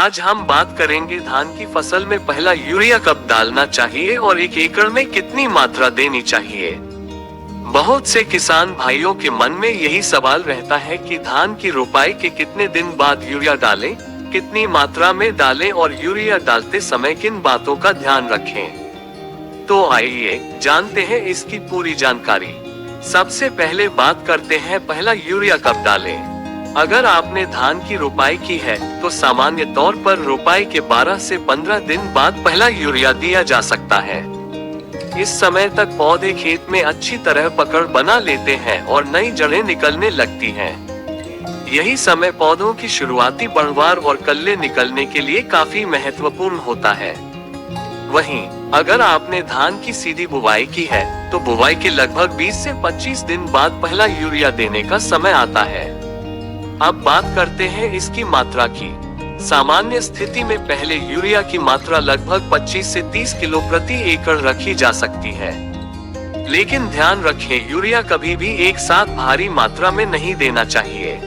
आज हम बात करेंगे धान की फसल में पहला यूरिया कब डालना चाहिए और 1 एकड़ में कितनी मात्रा देनी चाहिए। बहुत से किसान भाइयों के मन में यही सवाल रहता है कि धान की रोपाई के कितने दिन बाद यूरिया डालें, कितनी मात्रा में डालें और यूरिया डालते समय किन बातों का ध्यान रखें। तो आइए जानते हैं इसकी पूरी जानकारी। सबसे पहले बात करते हैं पहला यूरिया कब डालें। अगर आपने धान की रोपाई की है तो सामान्य तौर पर रोपाई के 12 से 15 दिन बाद पहला यूरिया दिया जा सकता है। इस समय तक पौधे खेत में अच्छी तरह पकड़ बना लेते हैं और नई जड़ें निकलने लगती हैं। यही समय पौधों की शुरुआती बढ़वार और कल्ले निकलने के लिए काफी महत्वपूर्ण होता है। वहीं अगर आपने धान की सीधी बुवाई की है तो बुवाई के लगभग 20 से 25 दिन बाद पहला यूरिया देने का समय आता है। अब बात करते हैं इसकी मात्रा की। सामान्य स्थिति में पहले यूरिया की मात्रा लगभग 25 से 30 किलो प्रति एकड़ रखी जा सकती है। लेकिन ध्यान रखें, यूरिया कभी भी एक साथ भारी मात्रा में नहीं देना चाहिए।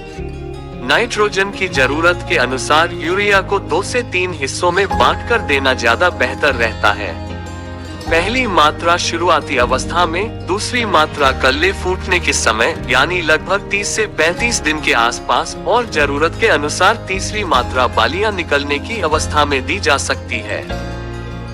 नाइट्रोजन की जरूरत के अनुसार यूरिया को 2 से 3 हिस्सों में बांटकर देना ज्यादा बेहतर रहता है। पहली मात्रा शुरुआती अवस्था में, दूसरी मात्रा कल्ले फूटने के समय यानी लगभग 30 से 35 दिन के आसपास और जरूरत के अनुसार तीसरी मात्रा बालियां निकलने की अवस्था में दी जा सकती है।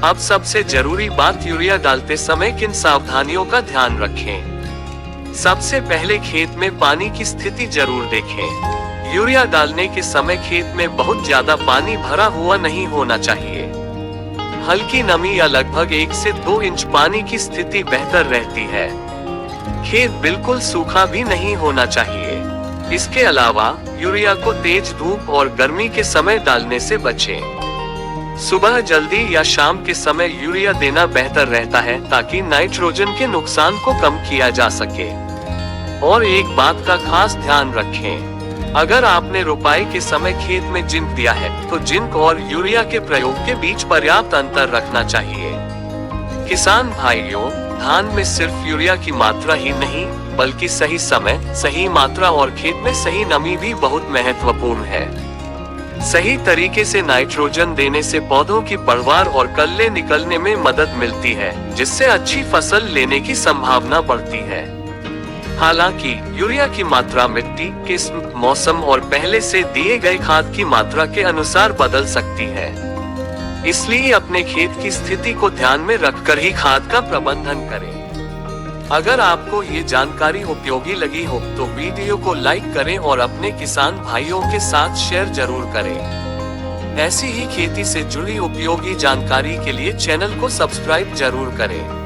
अब सबसे जरूरी बात, यूरिया डालते समय किन सावधानियों का ध्यान रखें। सबसे पहले खेत में पानी की स्थिति जरूर देखें। यूरिया डालने के समय खेत में बहुत ज्यादा पानी भरा हुआ नहीं होना चाहिए। हल्की नमी या लगभग 1 से 2 इंच पानी की स्थिति बेहतर रहती है। खेत बिल्कुल सूखा भी नहीं होना चाहिए। इसके अलावा यूरिया को तेज धूप और गर्मी के समय डालने से बचें। सुबह जल्दी या शाम के समय यूरिया देना बेहतर रहता है ताकि नाइट्रोजन के नुकसान को कम किया जा सके। और एक बात का खास ध्यान रखें, अगर आपने रोपाई के समय खेत में जिंक दिया है तो जिंक और यूरिया के प्रयोग के बीच पर्याप्त अंतर रखना चाहिए। किसान भाइयों, धान में सिर्फ यूरिया की मात्रा ही नहीं बल्कि सही समय, सही मात्रा और खेत में सही नमी भी बहुत महत्वपूर्ण है। सही तरीके से नाइट्रोजन देने से पौधों की बढ़वार और कल्ले निकलने में मदद मिलती है, जिससे अच्छी फसल लेने की संभावना बढ़ती है। हालांकि यूरिया की मात्रा मिट्टी, किस्म, मौसम और पहले से दिए गए खाद की मात्रा के अनुसार बदल सकती है। इसलिए अपने खेत की स्थिति को ध्यान में रखकर ही खाद का प्रबंधन करें। अगर आपको ये जानकारी उपयोगी लगी हो तो वीडियो को लाइक करें और अपने किसान भाइयों के साथ शेयर जरूर करें। ऐसी ही खेती से जुड़ी उपयोगी जानकारी के लिए चैनल को सब्सक्राइब जरूर करें।